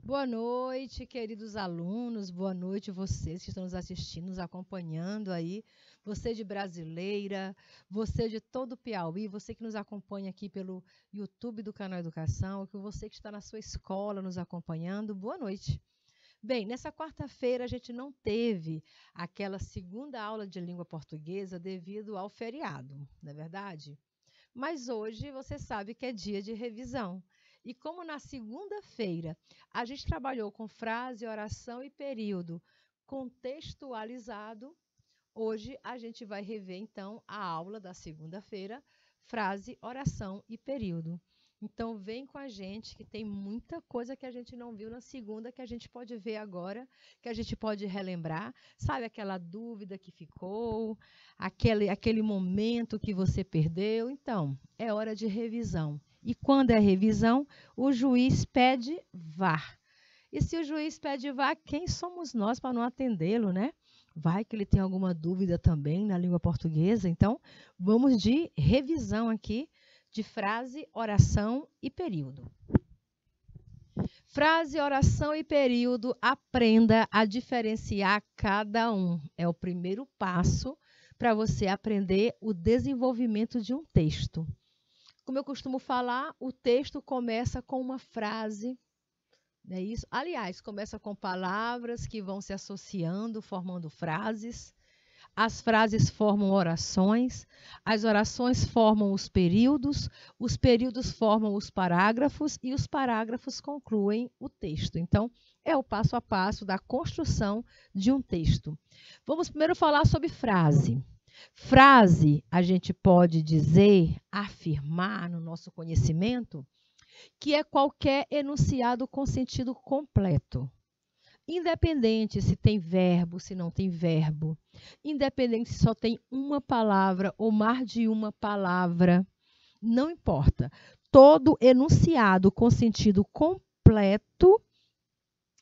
Boa noite, queridos alunos, boa noite vocês que estão nos assistindo, nos acompanhando aí, você de Brasileira, você de todo o Piauí, você que nos acompanha aqui pelo YouTube do Canal Educação, que você que está na sua escola nos acompanhando, boa noite. Bem, nessa quarta-feira a gente não teve aquela segunda aula de língua portuguesa devido ao feriado, não é verdade? Mas hoje você sabe que é dia de revisão. E como na segunda-feira a gente trabalhou com frase, oração e período contextualizado, hoje a gente vai rever então a aula da segunda-feira, frase, oração e período. Então vem com a gente que tem muita coisa que a gente não viu na segunda que a gente pode ver agora, que a gente pode relembrar. Sabe aquela dúvida que ficou, aquele momento que você perdeu? Então, é hora de revisão. E quando é revisão, o juiz pede VAR. E se o juiz pede VAR, quem somos nós para não atendê-lo, né? Vai que ele tem alguma dúvida também na língua portuguesa. Então, vamos de revisão aqui de frase, oração e período. Frase, oração e período, aprenda a diferenciar cada um. É o primeiro passo para você aprender o desenvolvimento de um texto. Como eu costumo falar, o texto começa com uma frase, não é isso? Aliás, começa com palavras que vão se associando, formando frases. As frases formam orações, as orações formam os períodos formam os parágrafos e os parágrafos concluem o texto. Então, é o passo a passo da construção de um texto. Vamos primeiro falar sobre frase. Frase, a gente pode dizer, afirmar no nosso conhecimento, que é qualquer enunciado com sentido completo. Independente se tem verbo, se não tem verbo. Independente se só tem uma palavra ou mais de uma palavra. Não importa. Todo enunciado com sentido completo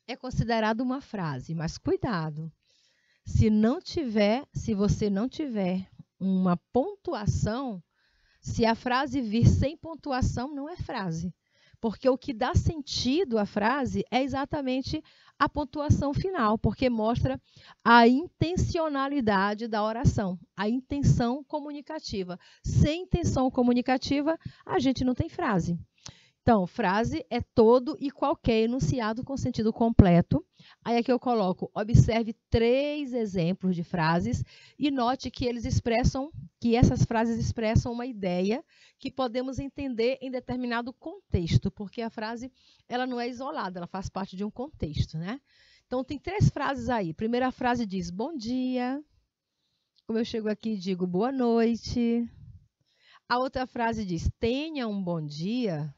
é considerado uma frase. Mas cuidado. Se você não tiver uma pontuação, se a frase vir sem pontuação, não é frase. Porque o que dá sentido à frase é exatamente a pontuação final, porque mostra a intencionalidade da oração, a intenção comunicativa. Sem intenção comunicativa, a gente não tem frase. Então, frase é todo e qualquer enunciado com sentido completo. Aí aqui eu coloco, observe 3 exemplos de frases e note que essas frases expressam uma ideia que podemos entender em determinado contexto, porque a frase ela não é isolada, ela faz parte de um contexto, né? Então, tem 3 frases aí. Primeira frase diz, bom dia. Como eu chego aqui e digo, boa noite. A outra frase diz, tenha um bom dia.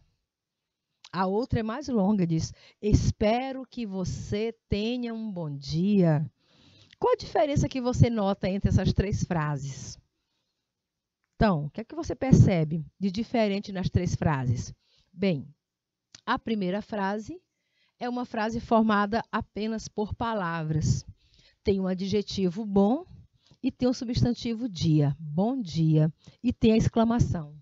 A outra é mais longa, diz, espero que você tenha um bom dia. Qual a diferença que você nota entre essas 3 frases? Então, o que é que você percebe de diferente nas 3 frases? Bem, a primeira frase é uma frase formada apenas por palavras. Tem um adjetivo bom e tem um substantivo dia, bom dia, e tem a exclamação.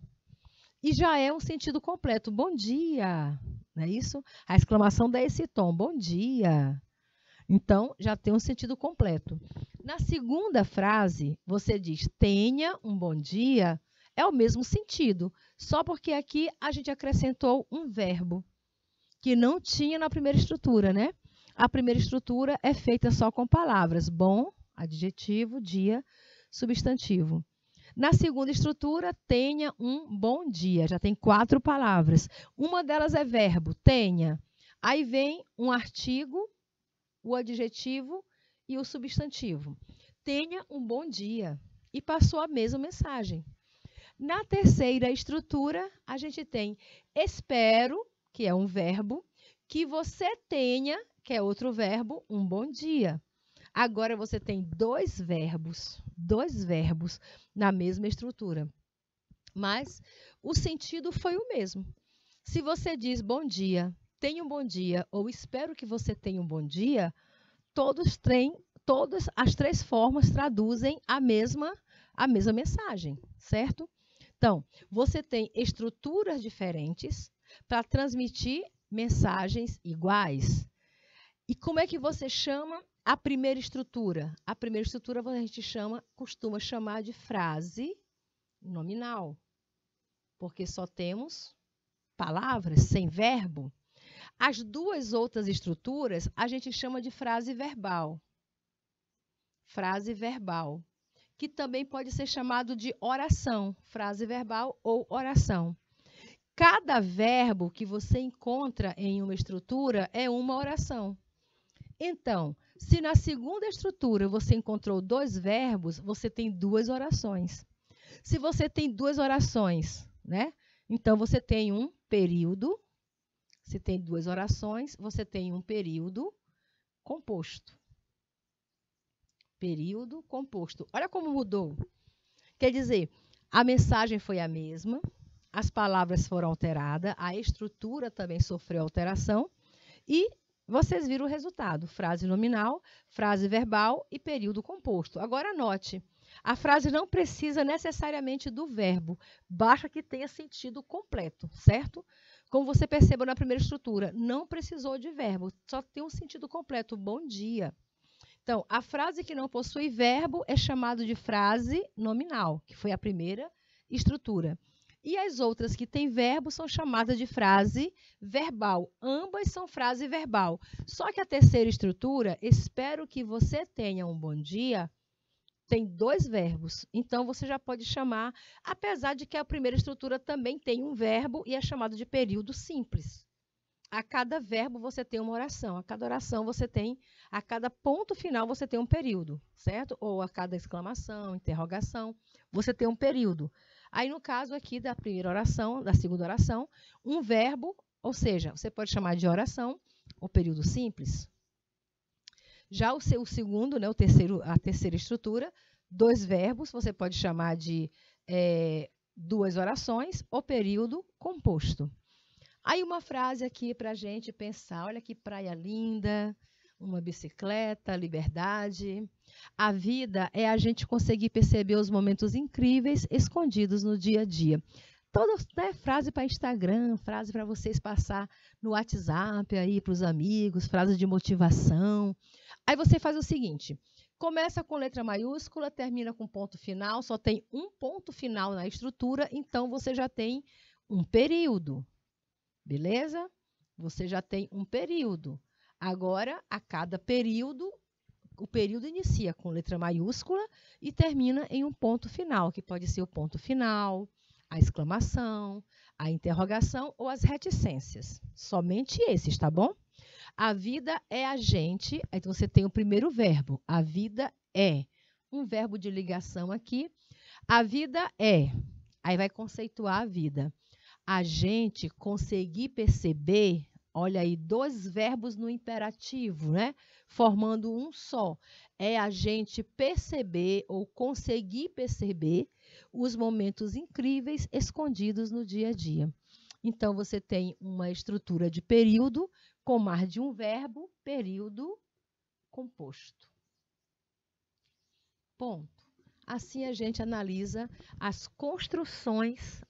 E já é um sentido completo, bom dia, não é isso? A exclamação dá esse tom, bom dia. Então, já tem um sentido completo. Na segunda frase, você diz, tenha um bom dia, é o mesmo sentido, só porque aqui a gente acrescentou um verbo, que não tinha na primeira estrutura, né? A primeira estrutura é feita só com palavras, bom, adjetivo, dia, substantivo. Na segunda estrutura, tenha um bom dia. Já tem 4 palavras. Uma delas é verbo, tenha. Aí vem um artigo, o adjetivo e o substantivo. Tenha um bom dia. E passou a mesma mensagem. Na terceira estrutura, a gente tem espero, que é um verbo, que você tenha, que é outro verbo, um bom dia. Agora você tem 2 verbos na mesma estrutura. Mas o sentido foi o mesmo. Se você diz bom dia, tenha um bom dia, ou espero que você tenha um bom dia, todas as 3 formas traduzem a mesma mensagem, certo? Então, você tem estruturas diferentes para transmitir mensagens iguais. E como é que você chama a primeira estrutura? A primeira estrutura a gente costuma chamar de frase nominal, porque só temos palavras sem verbo. As duas outras estruturas a gente chama de frase verbal. Frase verbal, que também pode ser chamado de oração, frase verbal ou oração. Cada verbo que você encontra em uma estrutura é uma oração. Então, se na segunda estrutura você encontrou dois verbos, você tem duas orações. Se você tem duas orações, né? Então você tem um período. Se tem duas orações, você tem um período composto. Período composto. Olha como mudou. Quer dizer, a mensagem foi a mesma, as palavras foram alteradas, a estrutura também sofreu alteração e vocês viram o resultado. Frase nominal, frase verbal e período composto. Agora anote, a frase não precisa necessariamente do verbo, basta que tenha sentido completo, certo? Como você percebeu na primeira estrutura, não precisou de verbo, só tem um sentido completo, bom dia. Então, a frase que não possui verbo é chamada de frase nominal, que foi a primeira estrutura. E as outras que têm verbo são chamadas de frase verbal. Ambas são frase verbal. Só que a terceira estrutura, espero que você tenha um bom dia, tem dois verbos. Então, você já pode chamar, apesar de que a primeira estrutura também tem um verbo e é chamado de período simples. A cada verbo você tem uma oração. A cada oração você tem, a cada ponto final você tem um período, certo? Ou a cada exclamação, interrogação, você tem um período. Aí, no caso aqui da primeira oração, da segunda oração, um verbo, ou seja, você pode chamar de oração ou período simples. Já o segundo, né, a terceira estrutura, dois verbos, você pode chamar de duas orações ou período composto. Aí uma frase aqui para a gente pensar, olha que praia linda, uma bicicleta, liberdade. A vida é a gente conseguir perceber os momentos incríveis escondidos no dia a dia. Toda, né, frase para Instagram, frase para vocês passar no WhatsApp aí para os amigos, frase de motivação. Aí você faz o seguinte, começa com letra maiúscula, termina com ponto final, só tem um ponto final na estrutura, então você já tem um período. Beleza? Você já tem um período. Agora, a cada período, o período inicia com letra maiúscula e termina em um ponto final, que pode ser o ponto final, a exclamação, a interrogação ou as reticências. Somente esses, tá bom? A vida é a gente, aí você tem o primeiro verbo. A vida é. Um verbo de ligação aqui. A vida é. Aí vai conceituar a vida. A gente conseguir perceber, olha aí, dois verbos no imperativo, né? Formando um só. É a gente perceber ou conseguir perceber os momentos incríveis escondidos no dia a dia. Então, você tem uma estrutura de período com mais de um verbo, período composto. Ponto. Assim a gente analisa as construções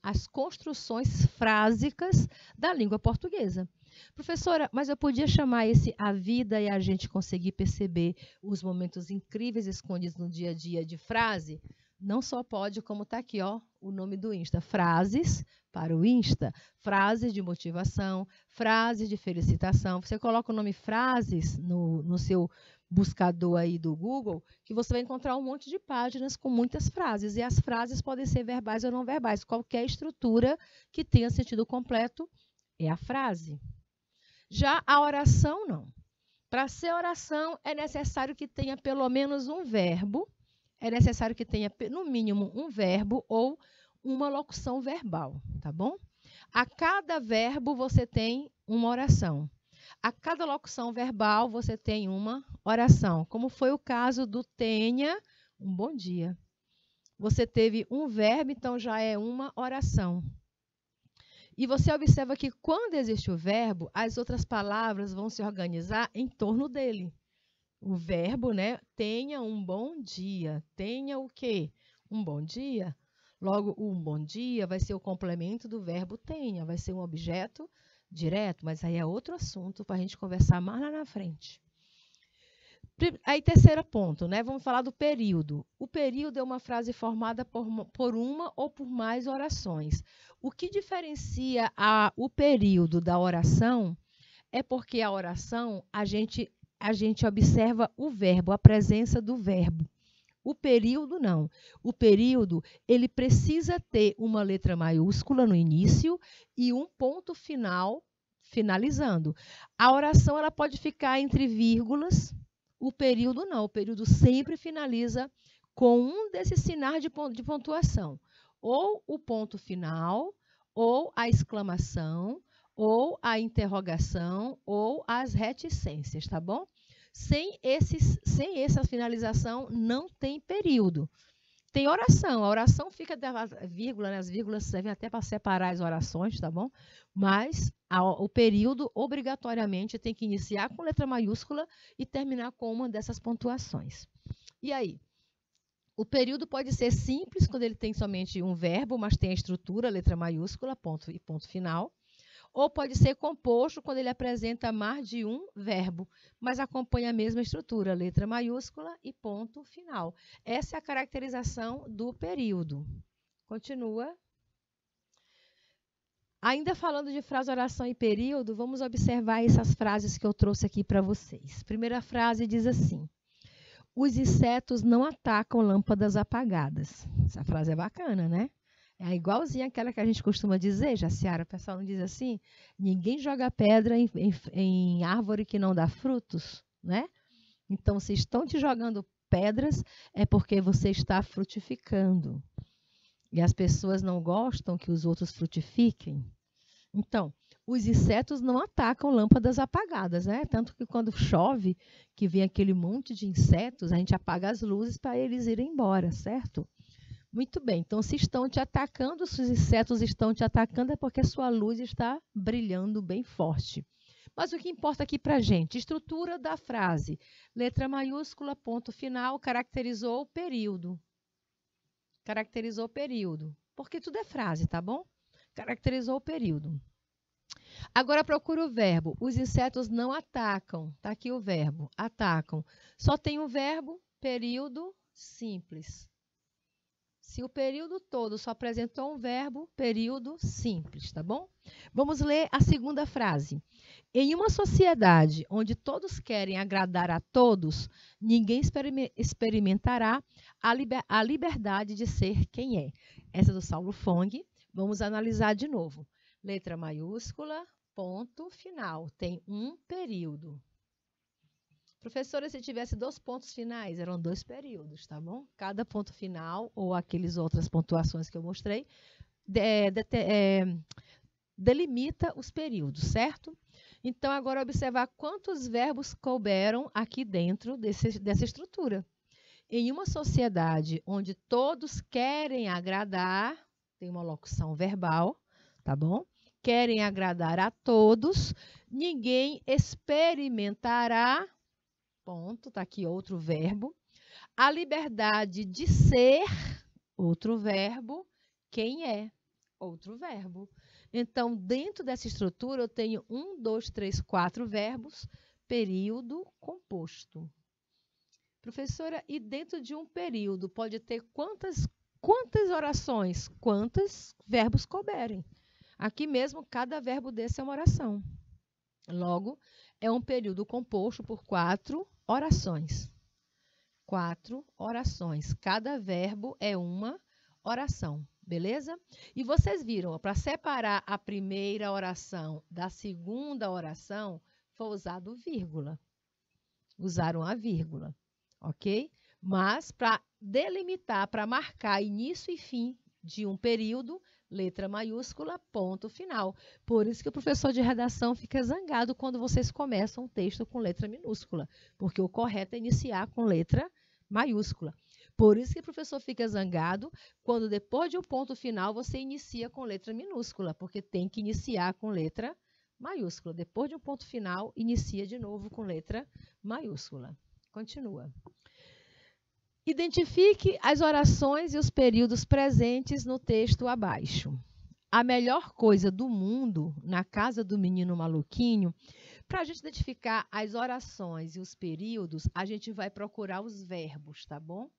frásicas da língua portuguesa. Professora, mas eu podia chamar esse a vida e a gente conseguir perceber os momentos incríveis escondidos no dia a dia de frase? Não só pode, como está aqui, ó, o nome do Insta, frases para o Insta, frases de motivação, frases de felicitação. Você coloca o nome frases no seu buscador aí do Google, que você vai encontrar um monte de páginas com muitas frases. E as frases podem ser verbais ou não verbais. Qualquer estrutura que tenha sentido completo é a frase. Já a oração, não. Para ser oração, é necessário que tenha pelo menos um verbo, é necessário que tenha, no mínimo, um verbo ou uma locução verbal, tá bom? A cada verbo, você tem uma oração. A cada locução verbal, você tem uma oração, como foi o caso do tenha um bom dia. Você teve um verbo, então já é uma oração. E você observa que quando existe o verbo, as outras palavras vão se organizar em torno dele. O verbo, né? Tenha um bom dia. Tenha o quê? Um bom dia. Logo, um bom dia vai ser o complemento do verbo tenha, vai ser um objeto direto, mas aí é outro assunto para a gente conversar mais lá na frente. Aí, terceiro ponto, né? Vamos falar do período. O período é uma frase formada por uma ou por mais orações. O que diferencia o período da oração é porque a oração, a gente observa o verbo, a presença do verbo. O período, não. O período, ele precisa ter uma letra maiúscula no início e um ponto final, finalizando. A oração, ela pode ficar entre vírgulas. O período não, o período sempre finaliza com um desses sinais de pontuação. Ou o ponto final, ou a exclamação, ou a interrogação, ou as reticências, tá bom? Sem essa finalização, não tem período. Tem oração, a oração fica vírgula, né? As vírgulas servem até para separar as orações, tá bom? Mas o período, obrigatoriamente, tem que iniciar com letra maiúscula e terminar com uma dessas pontuações. E aí? O período pode ser simples, quando ele tem somente um verbo, mas tem a estrutura, letra maiúscula, ponto e ponto final. Ou pode ser composto quando ele apresenta mais de um verbo, mas acompanha a mesma estrutura, letra maiúscula e ponto final. Essa é a caracterização do período. Continua. Ainda falando de frase, oração e período, vamos observar essas frases que eu trouxe aqui para vocês. Primeira frase diz assim: os insetos não atacam lâmpadas apagadas. Essa frase é bacana, né? É igualzinha àquela que a gente costuma dizer, Jaciara, o pessoal não diz assim? Ninguém joga pedra em árvore que não dá frutos, né? Então, se estão te jogando pedras, é porque você está frutificando. E as pessoas não gostam que os outros frutifiquem. Então, os insetos não atacam lâmpadas apagadas, né? Tanto que quando chove, que vem aquele monte de insetos, a gente apaga as luzes para eles irem embora, certo? Muito bem, então se estão te atacando, se os insetos estão te atacando, é porque a sua luz está brilhando bem forte. Mas o que importa aqui para a gente? Estrutura da frase. Letra maiúscula, ponto final, caracterizou o período. Caracterizou o período. Porque tudo é frase, tá bom? Caracterizou o período. Agora procura o verbo. Os insetos não atacam. Está aqui o verbo. Atacam. Só tem o verbo, período simples. Se o período todo só apresentou um verbo, período simples, tá bom? Vamos ler a segunda frase. Em uma sociedade onde todos querem agradar a todos, ninguém experimentará a liberdade de ser quem é. Essa é do Saulo Fong. Vamos analisar de novo. Letra maiúscula, ponto final. Tem um período. Professora, se tivesse 2 pontos finais, eram 2 períodos, tá bom? Cada ponto final, ou aquelas outras pontuações que eu mostrei, delimita os períodos, certo? Então, agora observar quantos verbos couberam aqui dentro dessa estrutura. Em uma sociedade onde todos querem agradar, tem uma locução verbal, tá bom? Querem agradar a todos, ninguém experimentará, ponto, tá aqui outro verbo, a liberdade de ser, outro verbo, quem é, outro verbo. Então, dentro dessa estrutura, eu tenho 1, 2, 3, 4 verbos, período composto. Professora, e dentro de um período pode ter quantas orações, quantos verbos couberem? Aqui mesmo, cada verbo desse é uma oração. Logo, é um período composto por 4 orações. 4 orações. Cada verbo é uma oração, beleza? E vocês viram, para separar a primeira oração da segunda oração, foi usado vírgula. Usaram a vírgula, ok? Mas para delimitar, para marcar início e fim de um período, letra maiúscula, ponto final. Por isso que o professor de redação fica zangado quando vocês começam um texto com letra minúscula, porque o correto é iniciar com letra maiúscula. Por isso que o professor fica zangado quando depois de um ponto final você inicia com letra minúscula, porque tem que iniciar com letra maiúscula. Depois de um ponto final, inicia de novo com letra maiúscula. Continua. Identifique as orações e os períodos presentes no texto abaixo. A melhor coisa do mundo, na casa do menino maluquinho, Para a gente identificar as orações e os períodos, a gente vai procurar os verbos, tá bom?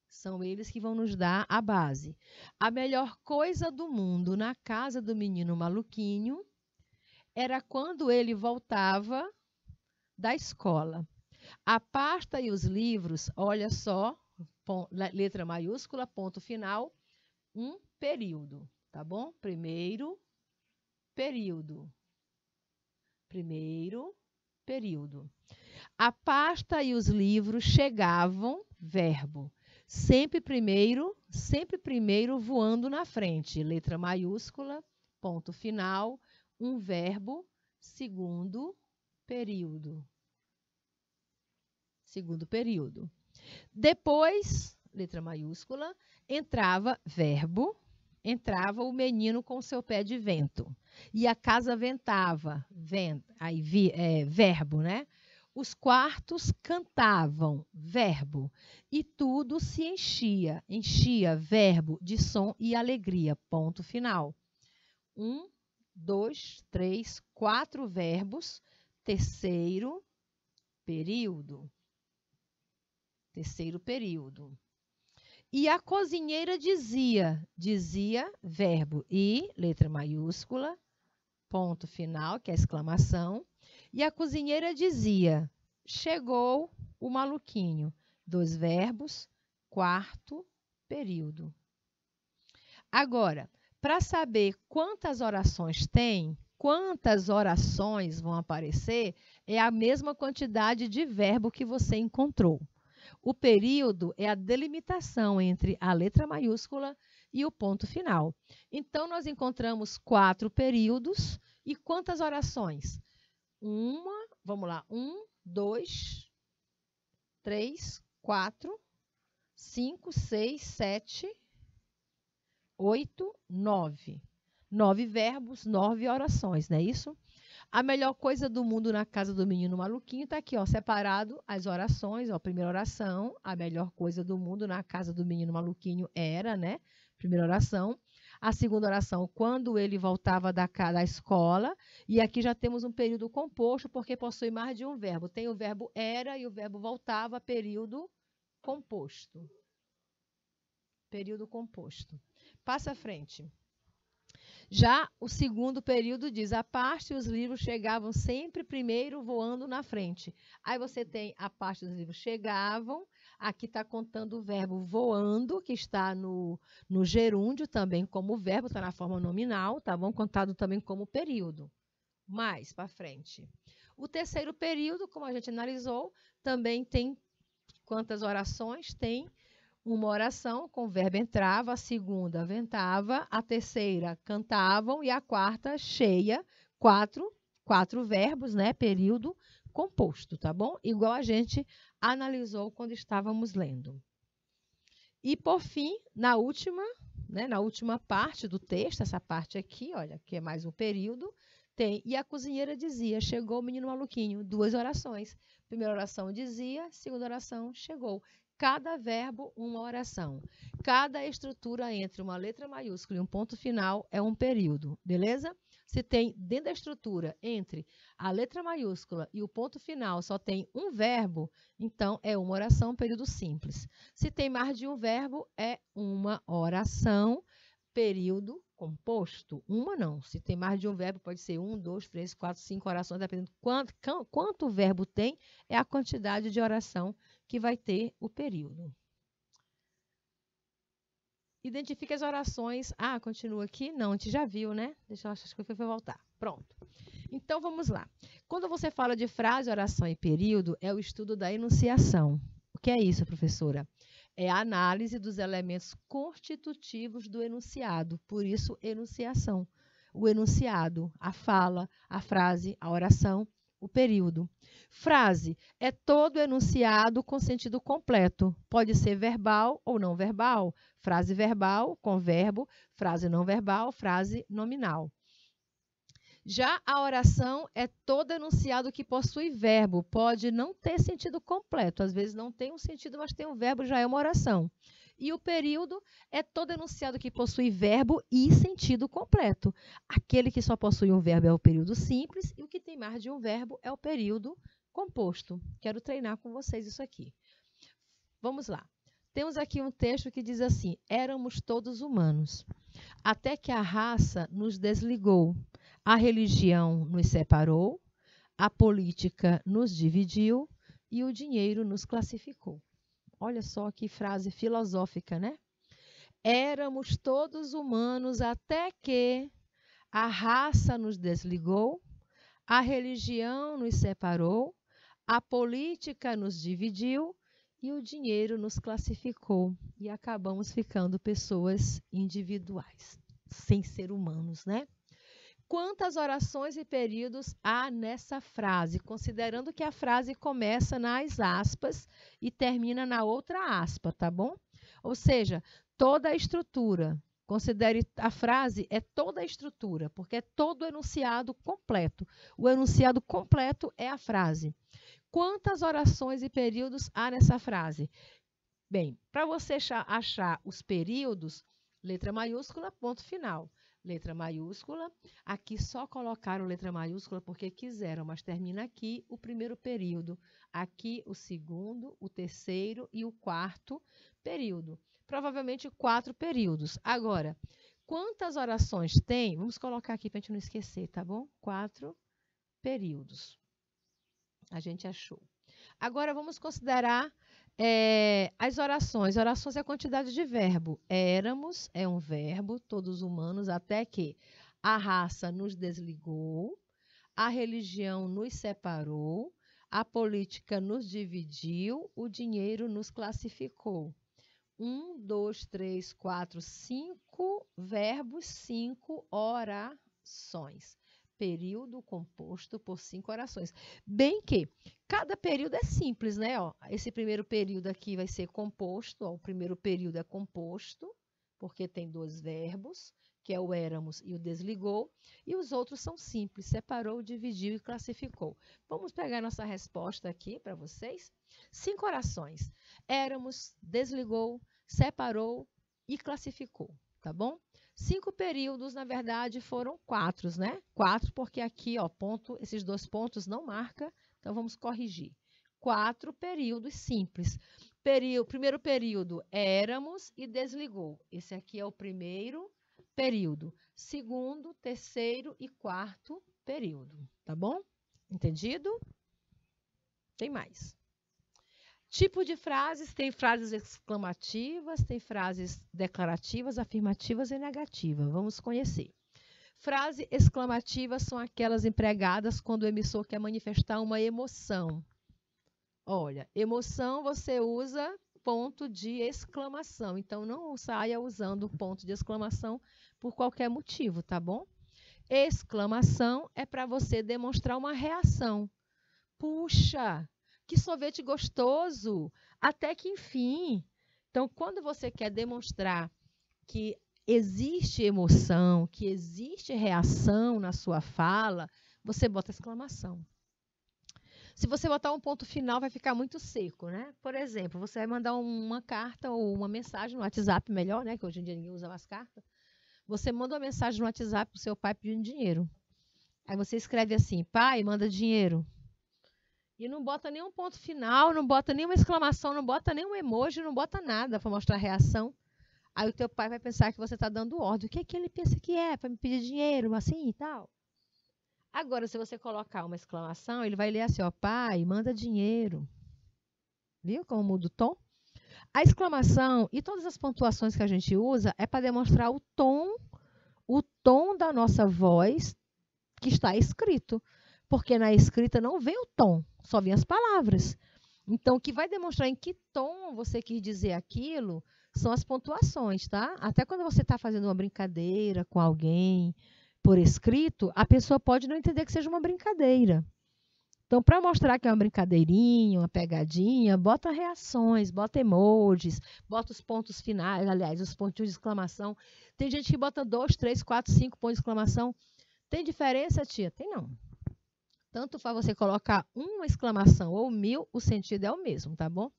São eles que vão nos dar a base. A melhor coisa do mundo na casa do menino maluquinho era quando ele voltava da escola. A pasta e os livros, olha só, letra maiúscula, ponto final, um período, tá bom? Primeiro período. Primeiro período. A pasta e os livros chegavam, verbo. Sempre primeiro voando na frente. Letra maiúscula, ponto final, um verbo, segundo período. Segundo período. Depois, letra maiúscula, entrava verbo, entrava o menino com seu pé de vento. E a casa ventava, verbo, né? Os quartos cantavam, verbo. E tudo se enchia, verbo, de som e alegria, ponto final. 1, 2, 3, 4 verbos, terceiro período. Terceiro período. E a cozinheira dizia verbo e, letra maiúscula, ponto final, que é exclamação. E a cozinheira dizia, chegou o maluquinho. 2 verbos, quarto período. Agora, para saber quantas orações tem, quantas orações vão aparecer, é a mesma quantidade de verbo que você encontrou. O período é a delimitação entre a letra maiúscula e o ponto final. Então, nós encontramos 4 períodos e quantas orações? Vamos lá, 1, 2, 3, 4, 5, 6, 7, 8, 9. 9 verbos, 9 orações, não é isso? A melhor coisa do mundo na casa do menino maluquinho está aqui, ó, separado as orações. Ó, primeira oração, a melhor coisa do mundo na casa do menino maluquinho era, né? Primeira oração. A segunda oração, quando ele voltava da escola. E aqui já temos um período composto, porque possui mais de um verbo. Tem o verbo era e o verbo voltava, período composto. Período composto. Passa à frente. Já o segundo período diz, a parte e os livros chegavam sempre primeiro voando na frente. Aí você tem a parte dos livros chegavam, aqui está contando o verbo voando, que está no gerúndio também como verbo, está na forma nominal, tá bom? Contado também como período. Mais para frente. O terceiro período, como a gente analisou, também tem quantas orações? Tem uma oração com o verbo entrava, a segunda ventava, a terceira cantavam e a quarta cheia, 4 verbos, né? Período composto, tá bom? Igual a gente analisou quando estávamos lendo. E por fim, na última parte do texto, essa parte aqui, olha, que é mais um período, tem, e a cozinheira dizia, chegou o menino maluquinho, 2 orações. Primeira oração dizia, segunda oração chegou. Cada verbo, uma oração. Cada estrutura entre uma letra maiúscula e um ponto final é um período, beleza? Se tem dentro da estrutura entre a letra maiúscula e o ponto final só tem um verbo, então é uma oração, período simples. Se tem mais de um verbo, é uma oração, período composto. Uma não. Se tem mais de um verbo, pode ser 1, 2, 3, 4, 5 orações, dependendo de quanto verbo tem, é a quantidade de oração que vai ter o período. Identifique as orações. Ah, continua aqui? Não, a gente já viu, né? Deixa eu achar que foi voltar. Pronto. Então, vamos lá. Quando você fala de frase, oração e período, é o estudo da enunciação. O que é isso, professora? É a análise dos elementos constitutivos do enunciado. Por isso, enunciação. O enunciado, a fala, a frase, a oração, o período. Frase é todo enunciado com sentido completo. Pode ser verbal ou não verbal. Frase verbal com verbo, frase não verbal, frase nominal. Já a oração é todo enunciado que possui verbo. Pode não ter sentido completo. Às vezes não tem um sentido, mas tem um verbo, já é uma oração. E o período é todo enunciado que possui verbo e sentido completo. Aquele que só possui um verbo é o período simples e o que tem mais de um verbo é o período composto. Quero treinar com vocês isso aqui. Vamos lá. Temos aqui um texto que diz assim: éramos todos humanos, até que a raça nos desligou, a religião nos separou, a política nos dividiu e o dinheiro nos classificou. Olha só que frase filosófica, né? Éramos todos humanos até que a raça nos desligou, a religião nos separou, a política nos dividiu e o dinheiro nos classificou. E acabamos ficando pessoas individuais, sem ser humanos, né? Quantas orações e períodos há nessa frase, considerando que a frase começa nas aspas e termina na outra aspa, tá bom? Ou seja, toda a estrutura. Considere a frase é toda a estrutura, porque é todo o enunciado completo. O enunciado completo é a frase. Quantas orações e períodos há nessa frase? Bem, para você achar os períodos, letra maiúscula, ponto final. Letra maiúscula, aqui só colocaram letra maiúscula porque quiseram, mas termina aqui o primeiro período, aqui o segundo, o terceiro e o quarto período. Provavelmente 4 períodos. Agora, quantas orações tem? Vamos colocar aqui para a gente não esquecer, tá bom? 4 períodos. A gente achou. Agora, vamos considerar as orações. Orações é a quantidade de verbo. Éramos é um verbo, todos humanos, até que a raça nos desligou, a religião nos separou, a política nos dividiu, o dinheiro nos classificou. 1, 2, 3, 4, 5 verbos, 5 orações. Período composto por 5 orações. Bem que cada período é simples, né? Ó, esse primeiro período aqui vai ser composto. Ó, o primeiro período é composto, porque tem 2 verbos, que é o éramos e o desligou. E os outros são simples, separou, dividiu e classificou. Vamos pegar nossa resposta aqui para vocês. 5 orações. Éramos, desligou, separou e classificou, tá bom? 5 períodos, na verdade, foram 4, né? 4 porque aqui, ó, ponto, esses 2 pontos não marca, então vamos corrigir. 4 períodos simples. Primeiro período, éramos e desligou. Esse aqui é o primeiro período. Segundo, terceiro e quarto período, tá bom? Entendido? Tem mais. Tipo de frases, tem frases exclamativas, tem frases declarativas, afirmativas e negativas. Vamos conhecer. Frase exclamativa são aquelas empregadas quando o emissor quer manifestar uma emoção. Olha, emoção você usa ponto de exclamação. Então, não saia usando ponto de exclamação por qualquer motivo, tá bom? Exclamação é para você demonstrar uma reação. Puxa! Que sorvete gostoso! Até que enfim. Então, quando você quer demonstrar que existe emoção, que existe reação na sua fala, você bota exclamação. Se você botar um ponto final, vai ficar muito seco, né? Por exemplo, você vai mandar uma carta ou uma mensagem no WhatsApp, melhor, né? Que hoje em dia ninguém usa mais carta. Você manda uma mensagem no WhatsApp para o seu pai pedindo dinheiro. Aí você escreve assim: pai, manda dinheiro. E não bota nenhum ponto final, não bota nenhuma exclamação, não bota nenhum emoji, não bota nada para mostrar a reação. Aí o teu pai vai pensar que você está dando ordem. O que é que ele pensa que é? Para me pedir dinheiro, assim e tal? Agora, se você colocar uma exclamação, ele vai ler assim, ó, pai, manda dinheiro. Viu como muda o tom? A exclamação e todas as pontuações que a gente usa é para demonstrar o tom da nossa voz que está escrito. Porque na escrita não vem o tom, só vem as palavras. Então, o que vai demonstrar em que tom você quis dizer aquilo são as pontuações, tá? Até quando você está fazendo uma brincadeira com alguém por escrito, a pessoa pode não entender que seja uma brincadeira. Então, para mostrar que é uma brincadeirinha, uma pegadinha, bota reações, bota emojis, bota os pontos finais, aliás, os pontinhos de exclamação. Tem gente que bota 2, 3, 4, 5 pontos de exclamação. Tem diferença, tia? Tem não. Tanto para você colocar uma exclamação ou 1000, o sentido é o mesmo, tá bom?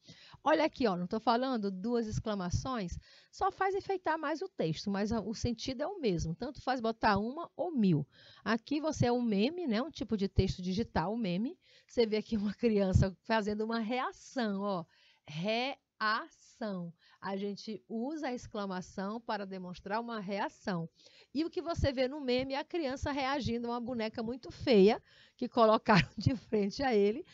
Olha aqui, ó, não estou falando 2 exclamações, só faz enfeitar mais o texto, mas o sentido é o mesmo. Tanto faz botar 1 ou 1000. Aqui você é um meme, né? Um tipo de texto digital, um meme. Você vê aqui uma criança fazendo uma reação, ó. Reação. A gente usa a exclamação para demonstrar uma reação. E o que você vê no meme é a criança reagindo a uma boneca muito feia que colocaram de frente a ele,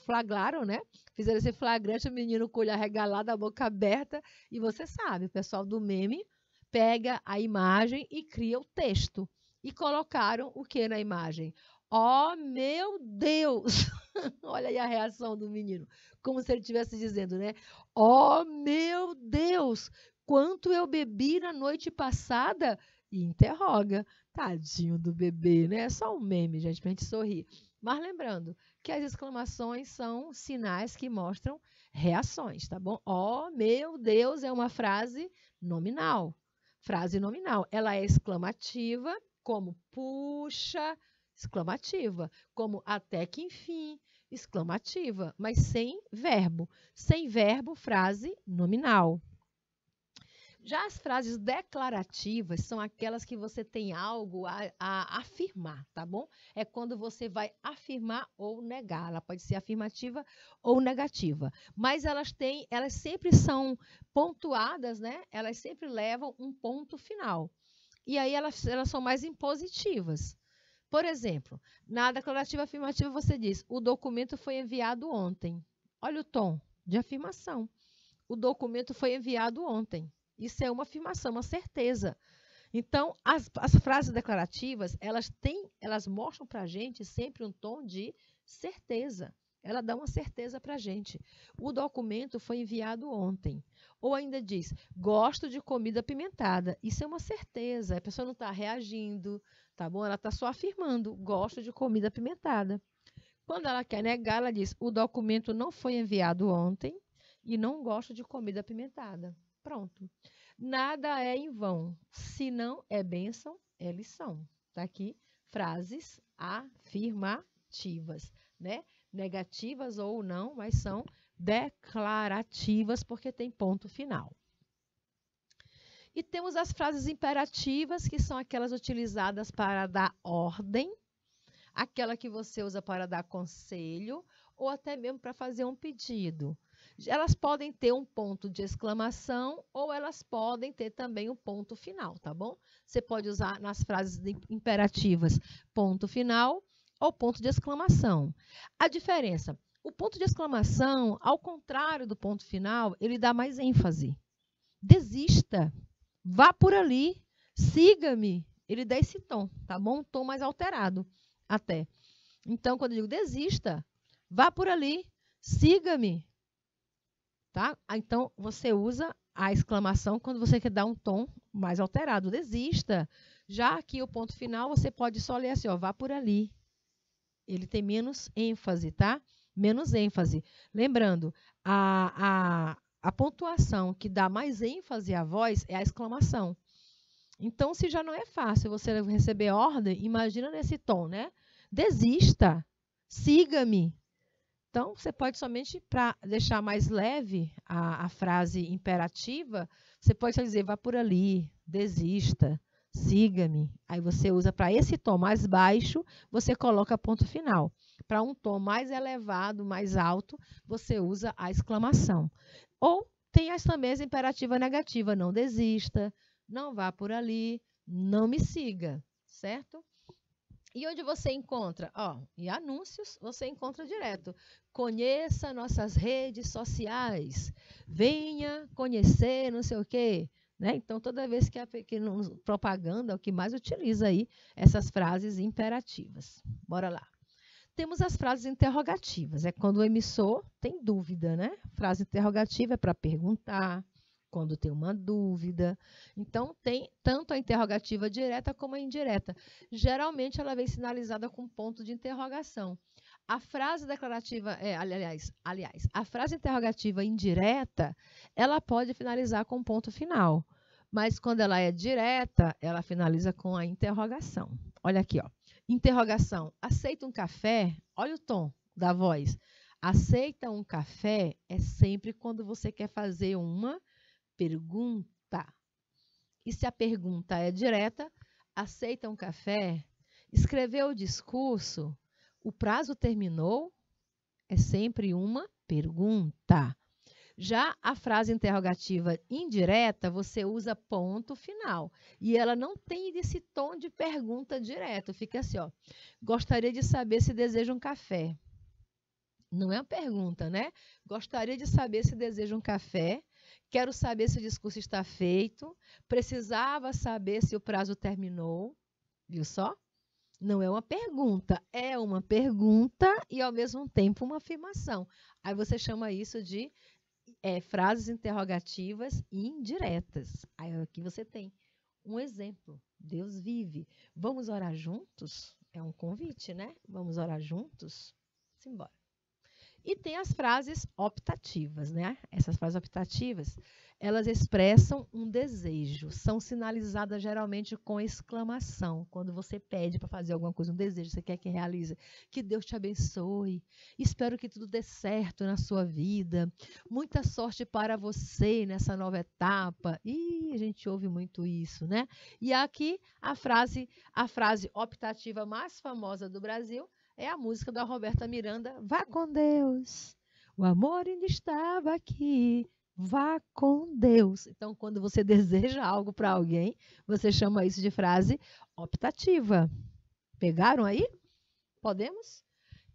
flagraram, né? Fizeram esse flagrante, o menino com o olho arregalado, a boca aberta, e você sabe, o pessoal do meme pega a imagem e cria o texto. E colocaram o que na imagem? Oh, meu Deus! Olha aí a reação do menino, como se ele estivesse dizendo, né? Oh, meu Deus! Quanto eu bebi na noite passada? E interroga. Tadinho do bebê, né? É só um meme, gente, pra gente sorrir. Mas lembrando que as exclamações são sinais que mostram reações, tá bom? Oh, meu Deus, é uma frase nominal. Frase nominal. Ela é exclamativa, como puxa, exclamativa. Como até que enfim, exclamativa. Mas sem verbo. Sem verbo, frase nominal. Já as frases declarativas são aquelas que você tem algo a afirmar, tá bom? É quando você vai afirmar ou negar. Ela pode ser afirmativa ou negativa. Mas elas sempre são pontuadas, né? Elas sempre levam um ponto final. E aí elas são mais impositivas. Por exemplo, na declarativa afirmativa você diz: o documento foi enviado ontem. Olha o tom de afirmação. O documento foi enviado ontem. Isso é uma afirmação, uma certeza. Então, as frases declarativas, elas mostram para a gente sempre um tom de certeza. Ela dá uma certeza para a gente. O documento foi enviado ontem. Ou ainda diz, gosto de comida apimentada. Isso é uma certeza. A pessoa não está reagindo, tá bom? Ela está só afirmando, gosto de comida apimentada. Quando ela quer negar, ela diz, o documento não foi enviado ontem e não gosto de comida apimentada. Pronto. Nada é em vão. Se não é bênção, é lição. Tá aqui, frases afirmativas, né? Negativas ou não, mas são declarativas porque tem ponto final. E temos as frases imperativas, que são aquelas utilizadas para dar ordem, aquela que você usa para dar conselho ou até mesmo para fazer um pedido. Elas podem ter um ponto de exclamação ou elas podem ter também um ponto final, tá bom? Você pode usar nas frases imperativas ponto final ou ponto de exclamação. A diferença, o ponto de exclamação, ao contrário do ponto final, ele dá mais ênfase. Desista, vá por ali, siga-me. Ele dá esse tom, tá bom? Um tom mais alterado até. Então, quando eu digo desista, vá por ali, siga-me. Tá? Então, você usa a exclamação quando você quer dar um tom mais alterado. Desista. Já aqui o ponto final, você pode só ler assim, ó, vá por ali. Ele tem menos ênfase, tá? Menos ênfase. Lembrando, a pontuação que dá mais ênfase à voz é a exclamação. Então, se já não é fácil você receber ordem, imagina nesse tom, né? Desista. Siga-me. Então, você pode somente, para deixar mais leve a frase imperativa, você pode só dizer, vá por ali, desista, siga-me. Aí você usa para esse tom mais baixo, você coloca ponto final. Para um tom mais elevado, mais alto, você usa a exclamação. Ou tem também as imperativas negativas, não desista, não vá por ali, não me siga, certo? E onde você encontra? Em anúncios, você encontra direto. Conheça nossas redes sociais. Venha conhecer não sei o quê. Né? Então, toda vez que propaganda, é o que mais utiliza aí essas frases imperativas. Bora lá. Temos as frases interrogativas. É quando o emissor tem dúvida, né? Frase interrogativa é para perguntar, quando tem uma dúvida. Então, tem tanto a interrogativa direta como a indireta. Geralmente, ela vem sinalizada com ponto de interrogação. A frase declarativa, a frase interrogativa indireta, ela pode finalizar com ponto final. Mas, quando ela é direta, ela finaliza com a interrogação. Olha aqui, ó. Interrogação. Aceita um café? Olha o tom da voz. Aceita um café é sempre quando você quer fazer uma pergunta. E se a pergunta é direta, aceita um café? Escreveu o discurso? O prazo terminou? É sempre uma pergunta. Já a frase interrogativa indireta, você usa ponto final. E ela não tem esse tom de pergunta direto. Fica assim, ó. Gostaria de saber se deseja um café. Não é uma pergunta, né? Gostaria de saber se deseja um café. Quero saber se o discurso está feito. Precisava saber se o prazo terminou. Viu só? Não é uma pergunta, é uma pergunta e, ao mesmo tempo, uma afirmação. Aí você chama isso de frases interrogativas indiretas. Aí aqui você tem um exemplo. Deus vive. Vamos orar juntos? É um convite, né? Vamos orar juntos? Simbora. E tem as frases optativas, né? Essas frases optativas, elas expressam um desejo, são sinalizadas geralmente com exclamação. Quando você pede para fazer alguma coisa, um desejo, você quer que realize, que Deus te abençoe, espero que tudo dê certo na sua vida, muita sorte para você nessa nova etapa. E a gente ouve muito isso, né? E aqui a frase optativa mais famosa do Brasil é a música da Roberta Miranda, Vá com Deus, o amor ainda estava aqui, vá com Deus. Então, quando você deseja algo para alguém, você chama isso de frase optativa. Pegaram aí? Podemos?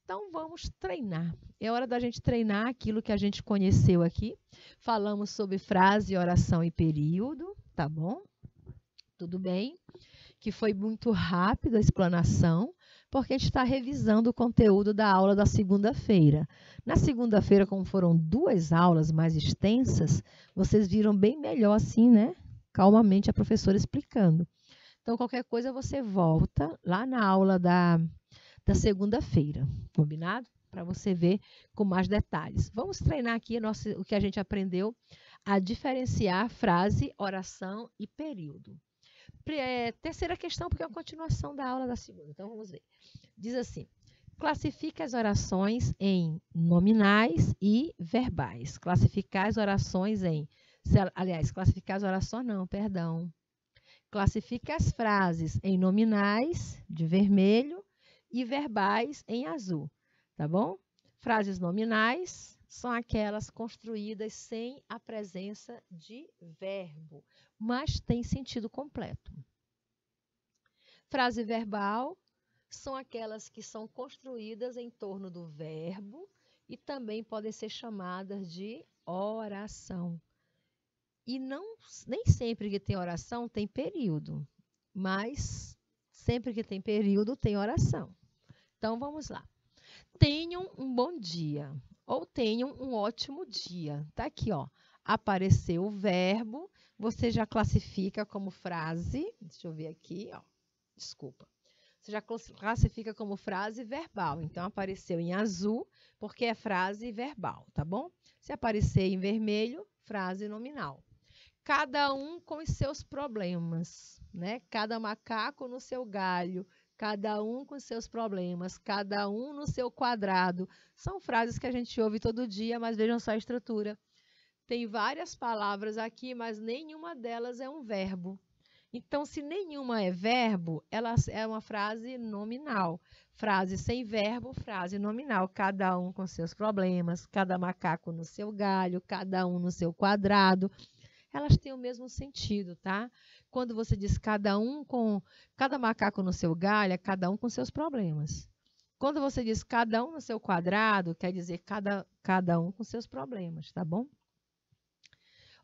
Então, vamos treinar. É hora da gente treinar aquilo que a gente conheceu aqui. Falamos sobre frase, oração e período, tá bom? Tudo bem? Que foi muito rápida a explanação, porque a gente está revisando o conteúdo da aula da segunda-feira. Na segunda-feira, como foram 2 aulas mais extensas, vocês viram bem melhor assim, né? Calmamente a professora explicando. Então, qualquer coisa você volta lá na aula da segunda-feira, combinado? Para você ver com mais detalhes. Vamos treinar aqui o que a gente aprendeu a diferenciar frase, oração e período. Terceira questão, porque é a continuação da aula da segunda. Então, vamos ver. Diz assim, classifica as orações em nominais e verbais. Classificar as orações em... Aliás, classificar as orações não, perdão. Classifica as frases em nominais, de vermelho, e verbais em azul. Tá bom? Frases nominais são aquelas construídas sem a presença de verbo, mas tem sentido completo. Frase verbal são aquelas que são construídas em torno do verbo e também podem ser chamadas de oração. E nem sempre que tem oração tem período, mas sempre que tem período tem oração. Então, vamos lá. Tenham um bom dia ou tenham um ótimo dia. Tá aqui, ó. Apareceu o verbo, você já classifica como frase. Deixa eu ver aqui, ó. Desculpa. Você já classifica como frase verbal. Então, apareceu em azul, porque é frase verbal, tá bom? Se aparecer em vermelho, frase nominal. Cada um com os seus problemas, né? Cada macaco no seu galho, cada um com seus problemas, cada um no seu quadrado. São frases que a gente ouve todo dia, mas vejam só a estrutura. Tem várias palavras aqui, mas nenhuma delas é um verbo. Então, se nenhuma é verbo, ela é uma frase nominal. Frase sem verbo, frase nominal. Cada um com seus problemas, cada macaco no seu galho, cada um no seu quadrado. Elas têm o mesmo sentido, tá? Quando você diz cada macaco no seu galho, é cada um com seus problemas. Quando você diz cada um no seu quadrado, quer dizer cada um com seus problemas, tá bom?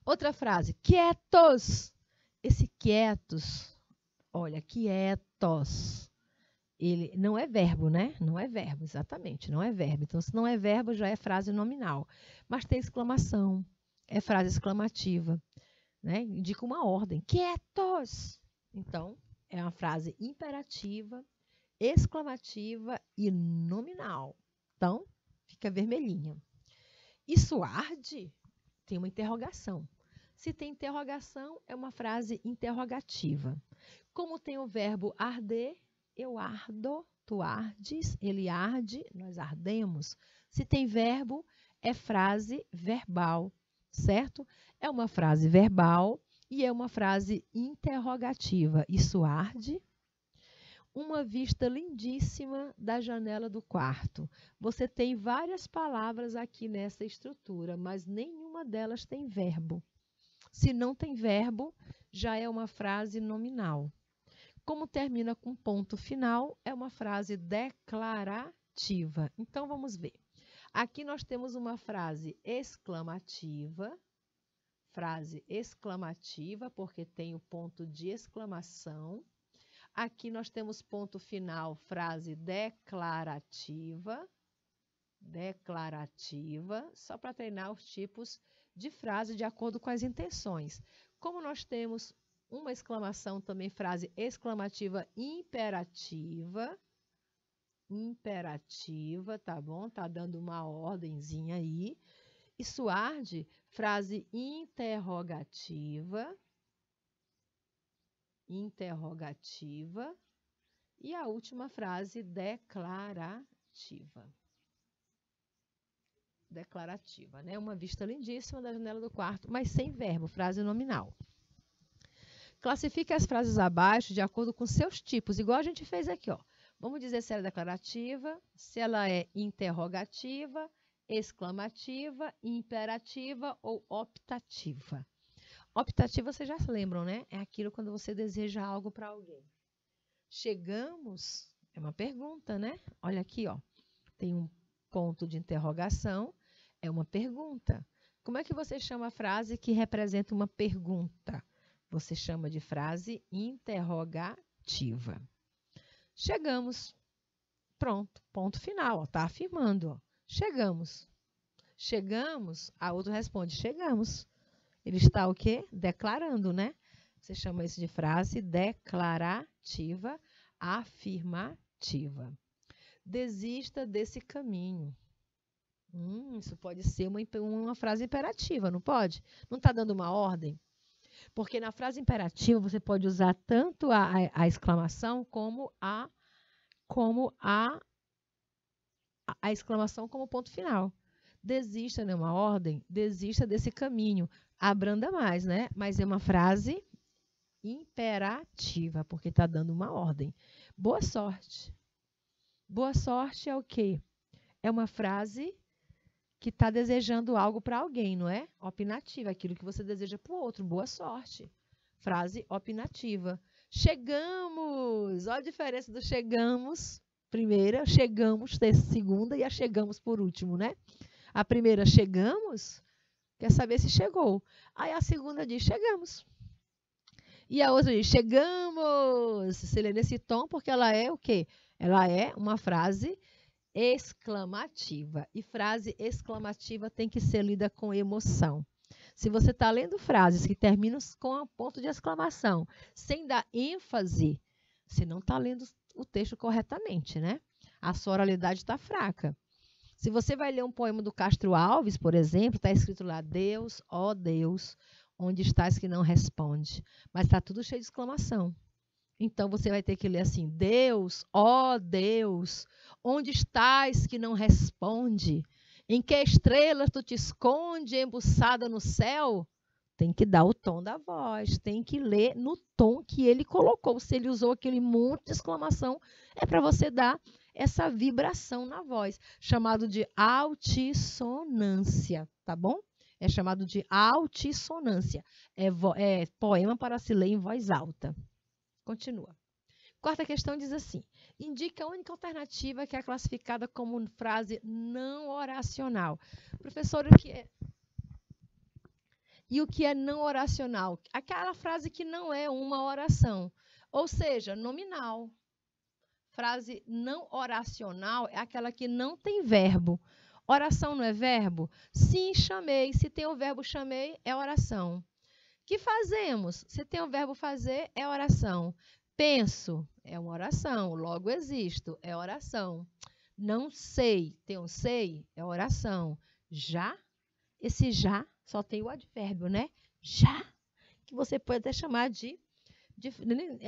Outra frase, quietos. Esse quietos, olha, quietos, ele não é verbo, né? Não é verbo, exatamente, não é verbo. Então, se não é verbo, já é frase nominal. Mas tem exclamação, é frase exclamativa, né? Indica uma ordem, quietos. Então, é uma frase imperativa, exclamativa e nominal. Então, fica vermelhinha. Isso arde? Tem uma interrogação. Se tem interrogação, é uma frase interrogativa. Como tem o verbo arder, eu ardo, tu ardes, ele arde, nós ardemos. Se tem verbo, é frase verbal, certo? É uma frase verbal e é uma frase interrogativa. Isso arde. Uma vista lindíssima da janela do quarto. Você tem várias palavras aqui nessa estrutura, mas nenhuma delas tem verbo. Se não tem verbo, já é uma frase nominal. Como termina com ponto final, é uma frase declarativa. Então, vamos ver. Aqui nós temos uma frase exclamativa, porque tem o ponto de exclamação. Aqui nós temos ponto final, frase declarativa, só para treinar os tipos de frase de acordo com as intenções. Como nós temos uma exclamação também, frase exclamativa imperativa, tá bom? Tá dando uma ordenzinha aí. Isso arde, frase interrogativa, e a última frase declarativa, né? Uma vista lindíssima da janela do quarto, mas sem verbo, frase nominal. Classifique as frases abaixo de acordo com seus tipos, igual a gente fez aqui, ó. Vamos dizer se ela é declarativa, se ela é interrogativa, exclamativa, imperativa ou optativa. Optativa, vocês já se lembram, né? É aquilo quando você deseja algo para alguém. Chegamos, é uma pergunta, né? Olha aqui, ó. Tem um ponto de interrogação, é uma pergunta. Como é que você chama a frase que representa uma pergunta? Você chama de frase interrogativa. Chegamos. Pronto, ponto final, ó. Tá afirmando, ó. Chegamos. Chegamos, a outra responde, chegamos. Ele está o quê? Declarando, né? Você chama isso de frase declarativa, afirmativa. Desista desse caminho. Isso pode ser uma frase imperativa, não pode? Não está dando uma ordem? Porque na frase imperativa você pode usar tanto a exclamação como a exclamação como ponto final. Desista, não é uma ordem? Desista desse caminho. Abranda mais, né? Mas é uma frase imperativa, porque está dando uma ordem. Boa sorte. Boa sorte é o quê? É uma frase que está desejando algo para alguém, não é? Opinativa, aquilo que você deseja para o outro. Boa sorte. Frase opinativa. Chegamos! Olha a diferença do chegamos, primeira, chegamos, segunda e a chegamos por último, né? A primeira, chegamos, quer saber se chegou. Aí a segunda diz, chegamos. E a outra diz, chegamos. Se lê nesse tom, porque ela é o quê? Ela é uma frase exclamativa. E frase exclamativa tem que ser lida com emoção. Se você está lendo frases que terminam com um ponto de exclamação, sem dar ênfase, você não está lendo o texto corretamente, né? A sua oralidade está fraca. Se você vai ler um poema do Castro Alves, por exemplo, está escrito lá, Deus, ó Deus, onde estás que não responde. Mas está tudo cheio de exclamação. Então, você vai ter que ler assim, Deus, ó Deus, onde estás que não responde? Em que estrelas tu te esconde embuçada no céu? Tem que dar o tom da voz, tem que ler no tom que ele colocou. Se ele usou aquele monte de exclamação, é para você dar essa vibração na voz, chamado de altissonância, tá bom? É chamado de altissonância. É poema para se ler em voz alta. Continua. Quarta questão diz assim, indica a única alternativa que é classificada como frase não oracional. Professor, o que é? E o que é não oracional? Aquela frase que não é uma oração, ou seja, nominal. Frase não oracional é aquela que não tem verbo. Oração não é verbo? Sim, chamei. Se tem o verbo chamei, é oração. Que fazemos? Se tem o verbo fazer, é oração. Penso, é uma oração. Logo existo, é oração. Não sei, tem um sei, é oração. Já, esse já só tem o advérbio, né? Já, que você pode até chamar de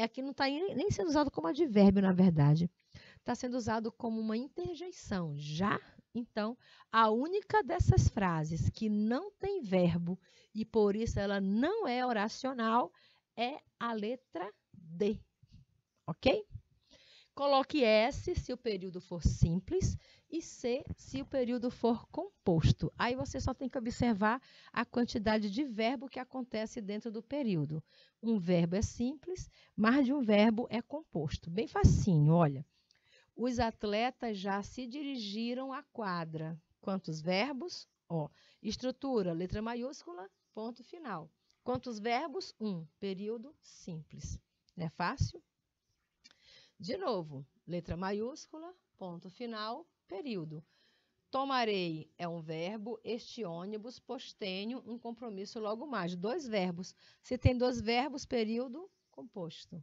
Aqui não está nem sendo usado como advérbio, na verdade. Está sendo usado como uma interjeição. Já, então, a única dessas frases que não tem verbo e por isso ela não é oracional é a letra D. Ok? Coloque S se o período for simples e C se o período for composto. Aí você só tem que observar a quantidade de verbo que acontece dentro do período. Um verbo é simples, mais de um verbo é composto. Bem facinho, olha. Os atletas já se dirigiram à quadra. Quantos verbos? Ó, estrutura, letra maiúscula, ponto final. Quantos verbos? Período simples. Não é fácil? De novo, letra maiúscula, ponto final, período. Tomarei é um verbo, este ônibus, postenho, um compromisso logo mais. 2 verbos. Se tem 2 verbos, período composto.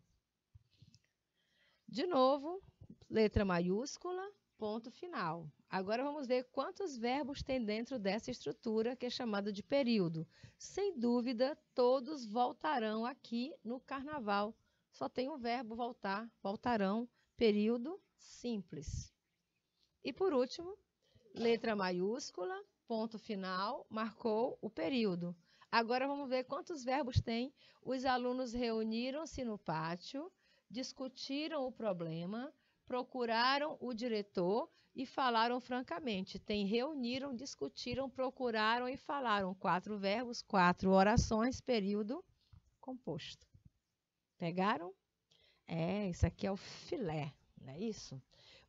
De novo, letra maiúscula, ponto final. Agora vamos ver quantos verbos tem dentro dessa estrutura que é chamada de período. Sem dúvida, todos voltarão aqui no carnaval. Só tem o verbo voltar, voltarão, período simples. E por último, letra maiúscula, ponto final, marcou o período. Agora vamos ver quantos verbos tem. Os alunos reuniram-se no pátio, discutiram o problema, procuraram o diretor e falaram francamente. Tem reuniram, discutiram, procuraram e falaram. 4 verbos, 4 orações, período composto. Pegaram? Isso aqui é o filé, não é isso?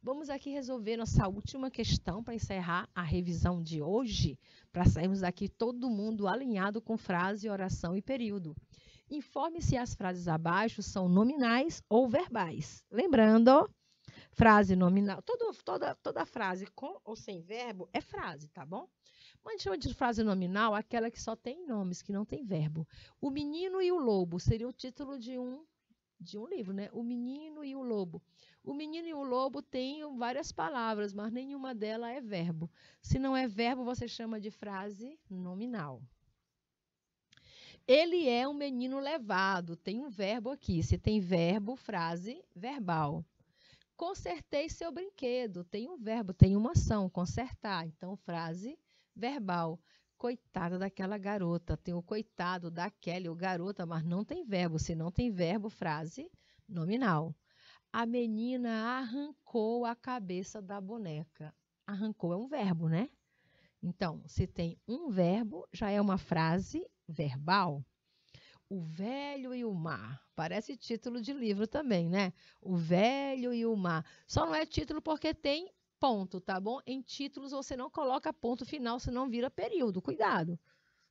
Vamos aqui resolver nossa última questão para encerrar a revisão de hoje, para sairmos daqui todo mundo alinhado com frase, oração e período. Informe se as frases abaixo são nominais ou verbais. Lembrando, frase nominal, toda frase com ou sem verbo é frase, tá bom? Mas a gente chama de frase nominal aquela que só tem nomes, que não tem verbo. O Menino e o Lobo seria o título de um livro, né? O Menino e o Lobo. O Menino e o Lobo têm várias palavras, mas nenhuma delas é verbo. Se não é verbo, você chama de frase nominal. Ele é um menino levado. Tem um verbo aqui. Se tem verbo, frase verbal. Consertei seu brinquedo. Tem um verbo, tem uma ação, consertar. Então, frase verbal. Coitada daquela garota. Tem o coitado daquela, o garota, mas não tem verbo. Se não tem verbo, frase nominal. A menina arrancou a cabeça da boneca. Arrancou é um verbo, né? Então, se tem um verbo, já é uma frase verbal. O velho e o mar. Parece título de livro também, né? O velho e o mar. Só não é título porque tem ponto, tá bom? Em títulos você não coloca ponto final, senão vira período. Cuidado.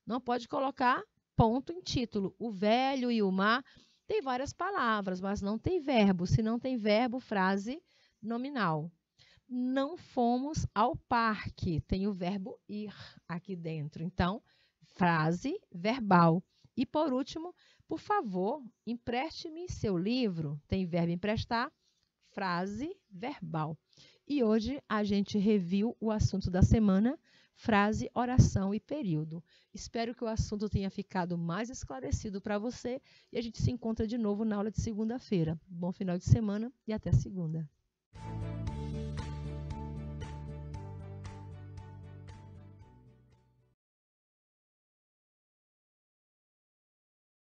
Não pode colocar ponto em título. O velho e o mar tem várias palavras, mas não tem verbo. Se não tem verbo, frase nominal. Não fomos ao parque. Tem o verbo ir aqui dentro. Então, frase verbal. E, por último, por favor, empreste-me seu livro. Tem verbo emprestar, frase verbal. E hoje a gente reviu o assunto da semana, frase, oração e período. Espero que o assunto tenha ficado mais esclarecido para você e a gente se encontra de novo na aula de segunda-feira. Bom final de semana e até segunda.